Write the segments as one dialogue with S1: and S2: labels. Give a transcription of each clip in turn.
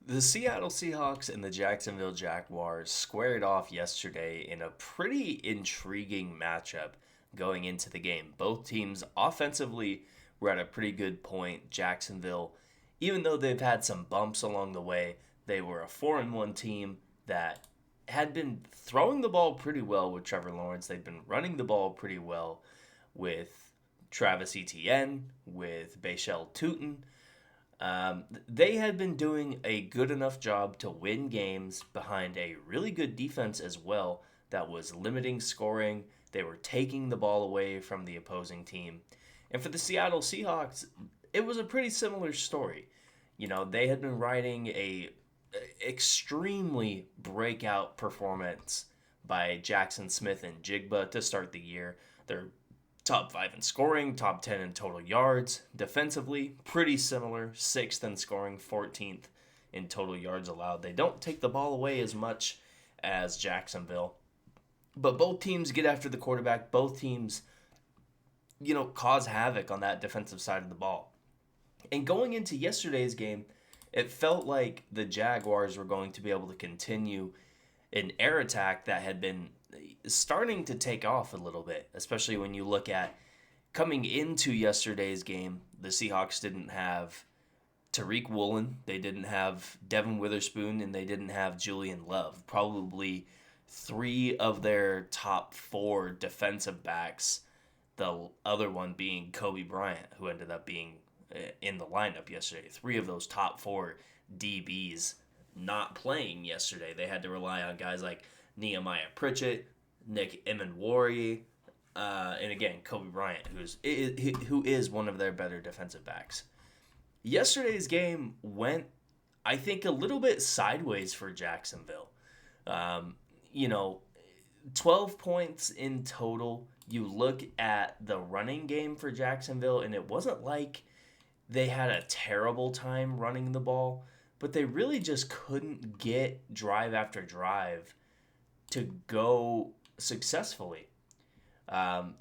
S1: The Seattle Seahawks and the Jacksonville Jaguars squared off yesterday in a pretty intriguing matchup going into the game. Both teams offensively were at a pretty good point. Jacksonville, even though they've had some bumps along the way, they were a 4-1 team that had been throwing the ball pretty well with Trevor Lawrence. They've been running the ball pretty well with Travis Etienne, with Bashel Tutin. They had been doing a good enough job to win games behind a really good defense as well that was limiting scoring. They were taking the ball away from the opposing team. And for the Seattle Seahawks, it was a pretty similar story. They had been riding a extremely breakout performance by Jackson Smith and Jigba to start the year. They're top 5 in scoring, top 10 in total yards. Defensively, pretty similar, 6th in scoring, 14th in total yards allowed. They don't take the ball away as much as Jacksonville. But both teams get after the quarterback. Both teams, cause havoc on that defensive side of the ball. And going into yesterday's game, it felt like the Jaguars were going to be able to continue an air attack that had been starting to take off a little bit, especially when you look at coming into yesterday's game. The Seahawks didn't have Tariq Woolen, they didn't have Devin Witherspoon, and they didn't have Julian Love. Probably three of their top four defensive backs, the other one being Kobe Bryant, who ended up being in the lineup yesterday. Three of those top four DBs not playing yesterday. They had to rely on guys like Nehemiah Pritchett, Nick Emenwari, and again Kobe Bryant, who is one of their better defensive backs. Yesterday's game went, I think, a little bit sideways for Jacksonville. Um, you know, 12 points in total. You look at the running game for Jacksonville, and it wasn't like they had a terrible time running the ball, but they really just couldn't get drive after drive to go successfully. And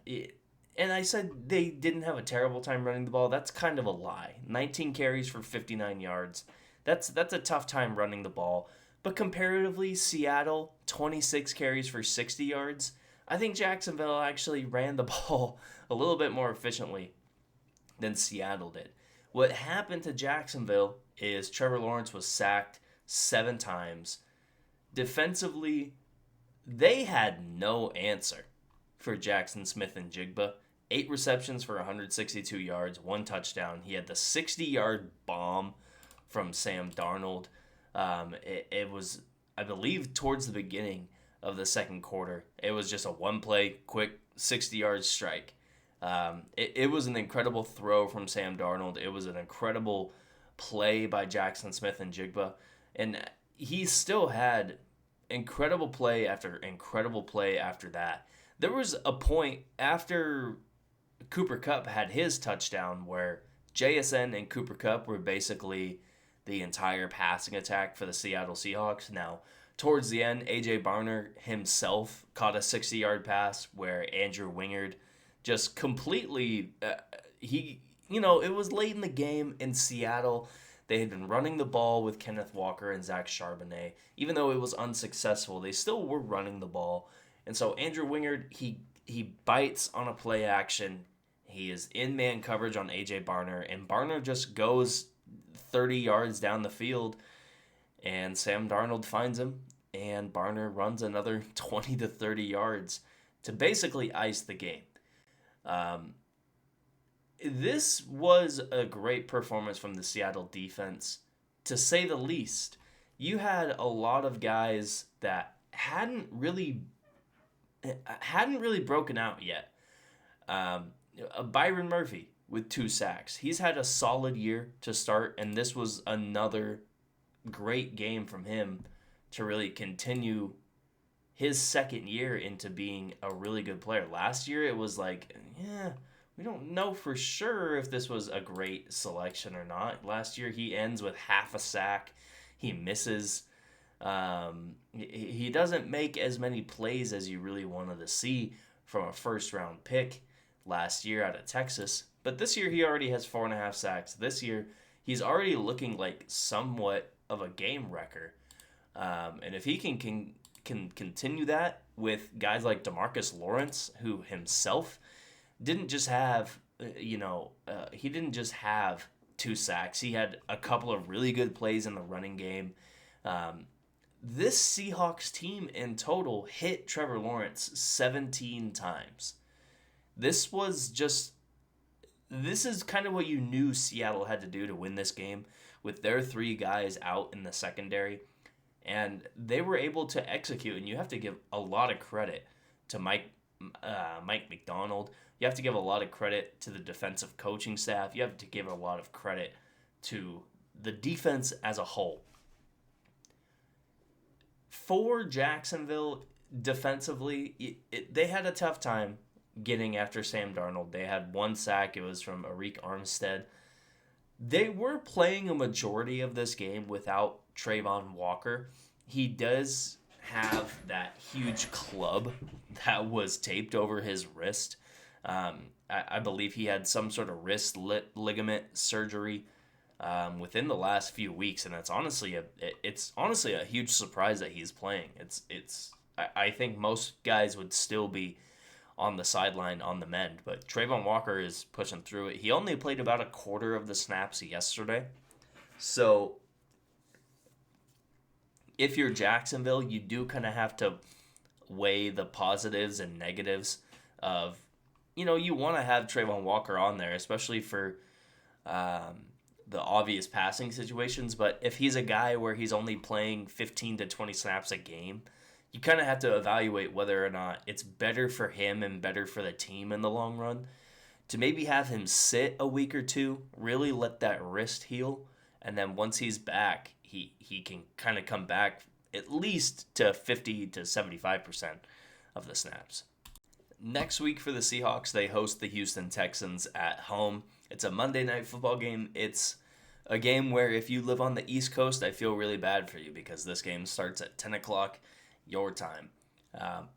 S1: I said they didn't have a terrible time running the ball. That's kind of a lie. 19 carries for 59 yards. That's a tough time running the ball. But comparatively, Seattle, 26 carries for 60 yards. I think Jacksonville actually ran the ball a little bit more efficiently than Seattle did. What happened to Jacksonville is Trevor Lawrence was sacked 7 times. Defensively, they had no answer for Jackson Smith and Jigba. 8 receptions for 162 yards, 1 touchdown. He had the 60-yard bomb from Sam Darnold. It was, I believe, towards the beginning of the second quarter. It was just a one-play, quick 60-yard strike. It was an incredible throw from Sam Darnold. It was an incredible play by Jackson Smith and Jigba. And he still had incredible play after that. There was a point after Cooper Kupp had his touchdown where JSN and Cooper Kupp were basically the entire passing attack for the Seattle Seahawks. Now, towards the end, A.J. Barner himself caught a 60-yard pass where Andrew Wingard just completely, it was late in the game in Seattle. They had been running the ball with Kenneth Walker and Zach Charbonnet. Even though it was unsuccessful, they still were running the ball. And so Andrew Wingard, he bites on a play action. He is in man coverage on A.J. Barner, and Barner just goes 30 yards down the field, and Sam Darnold finds him, and Barner runs another 20 to 30 yards to basically ice the game. This was a great performance from the Seattle defense, to say the least. You had a lot of guys that hadn't really broken out yet. Byron Murphy with 2 sacks. He's had a solid year to start, and this was another great game from him to really continue his second year into being a really good player. Last year, it was like, we don't know for sure if this was a great selection or not. Last year, he ends with half a sack. He misses. He doesn't make as many plays as you really wanted to see from a first-round pick last year out of Texas. But this year, he already has 4.5 sacks. This year, he's already looking like somewhat of a game wrecker. And if he can continue that with guys like DeMarcus Lawrence, who himself didn't just have, he didn't just have 2 sacks. He had a couple of really good plays in the running game. This Seahawks team in total hit Trevor Lawrence 17 times. This is kind of what you knew Seattle had to do to win this game with their 3 guys out in the secondary. And they were able to execute, and you have to give a lot of credit to Mike McDonald. You have to give a lot of credit to the defensive coaching staff. You have to give a lot of credit to the defense as a whole. For Jacksonville, defensively, they had a tough time getting after Sam Darnold. They had 1 sack. It was from Arik Armstead. They were playing a majority of this game without Trayvon Walker. He does have that huge club that was taped over his wrist. I believe he had some sort of wrist ligament surgery within the last few weeks, and it's honestly a huge surprise that he's playing. I think most guys would still be on the sideline on the mend, but Trayvon Walker is pushing through it. He only played about a quarter of the snaps yesterday. So if you're Jacksonville, you do kind of have to weigh the positives and negatives of, you want to have Trayvon Walker on there, especially for the obvious passing situations. But if he's a guy where he's only playing 15 to 20 snaps a game, you kind of have to evaluate whether or not it's better for him and better for the team in the long run to maybe have him sit a week or two, really let that wrist heal, and then once he's back, he can kind of come back at least to 50 to 75% of the snaps. Next week for the Seahawks, they host the Houston Texans at home. It's a Monday Night Football game. It's a game where if you live on the East Coast, I feel really bad for you because this game starts at 10 o'clock your time.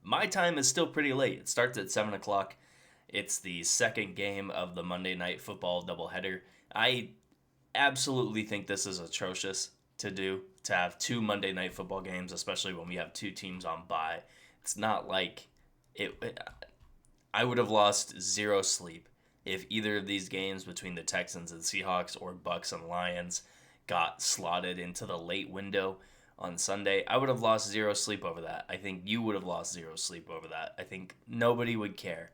S1: My time is still pretty late. It starts at 7 o'clock. It's the second game of the Monday Night Football doubleheader. I absolutely think this is atrocious to do, to have 2 Monday Night Football games, especially when we have 2 teams on bye. It's not like I would have lost 0 sleep if either of these games between the Texans and Seahawks or Bucks and Lions got slotted into the late window on Sunday. I would have lost 0 sleep over that. I think you would have lost 0 sleep over that. I think nobody would care.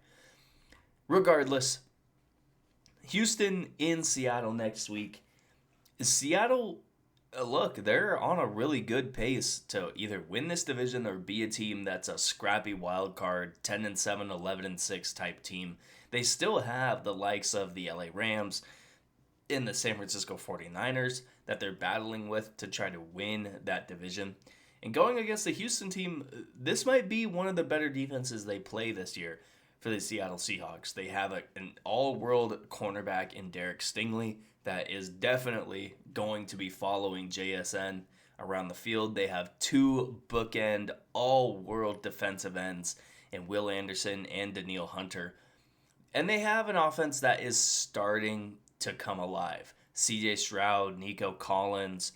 S1: Regardless, Houston in Seattle next week. Seattle, look, they're on a really good pace to either win this division or be a team that's a scrappy wild card, 10-7, 11-6 type team. They still have the likes of the LA Rams and the San Francisco 49ers that they're battling with to try to win that division. And going against the Houston team, this might be one of the better defenses they play this year for the Seattle Seahawks. They have an all-world cornerback in Derek Stingley that is definitely going to be following JSN around the field. They have 2 bookend all-world defensive ends in Will Anderson and Danielle Hunter. And they have an offense that is starting to come alive. CJ Stroud, Nico Collins,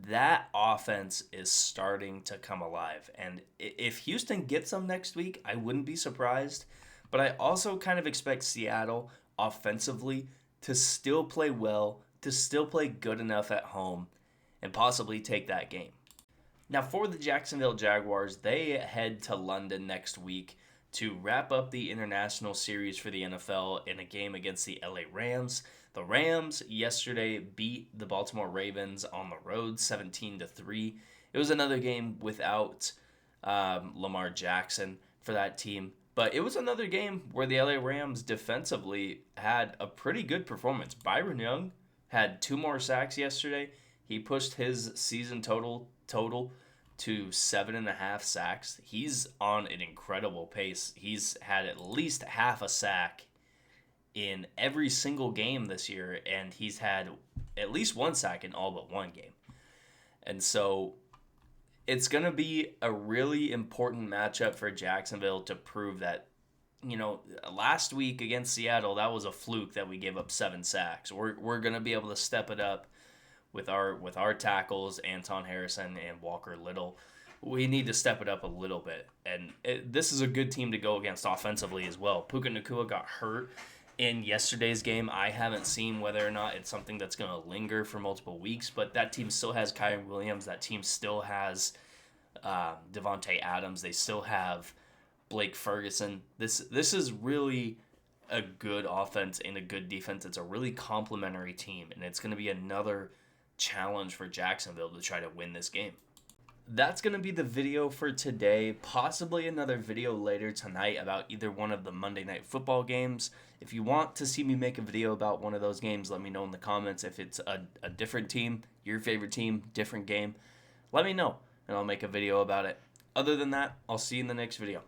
S1: that offense is starting to come alive. And if Houston gets them next week, I wouldn't be surprised. But I also kind of expect Seattle offensively to still play well, to still play good enough at home, and possibly take that game. Now for the Jacksonville Jaguars, they head to London next week to wrap up the international series for the NFL in a game against the LA Rams. The Rams yesterday beat the Baltimore Ravens on the road 17-3. It was another game without Lamar Jackson for that team. But it was another game where the LA Rams defensively had a pretty good performance. Byron Young had 2 more sacks yesterday. He pushed his season total to 7.5 sacks. He's on an incredible pace. He's had at least half a sack in every single game this year, and he's had at least 1 sack in all but 1 game. And so it's going to be a really important matchup for Jacksonville to prove that, last week against Seattle, that was a fluke that we gave up 7 sacks. We're going to be able to step it up with our tackles, Anton Harrison and Walker Little. We need to step it up a little bit. And this is a good team to go against offensively as well. Puka Nacua got hurt in yesterday's game. I haven't seen whether or not it's something that's going to linger for multiple weeks, but that team still has Kyron Williams. That team still has Devontae Adams. They still have Blake Ferguson. This is really a good offense and a good defense. It's a really complementary team, and it's going to be another challenge for Jacksonville to try to win this game. That's going to be the video for today. Possibly another video later tonight about either one of the Monday Night Football games. If you want to see me make a video about one of those games, let me know in the comments. If it's a different team, your favorite team, different game, let me know, and I'll make a video about it. Other than that, I'll see you in the next video.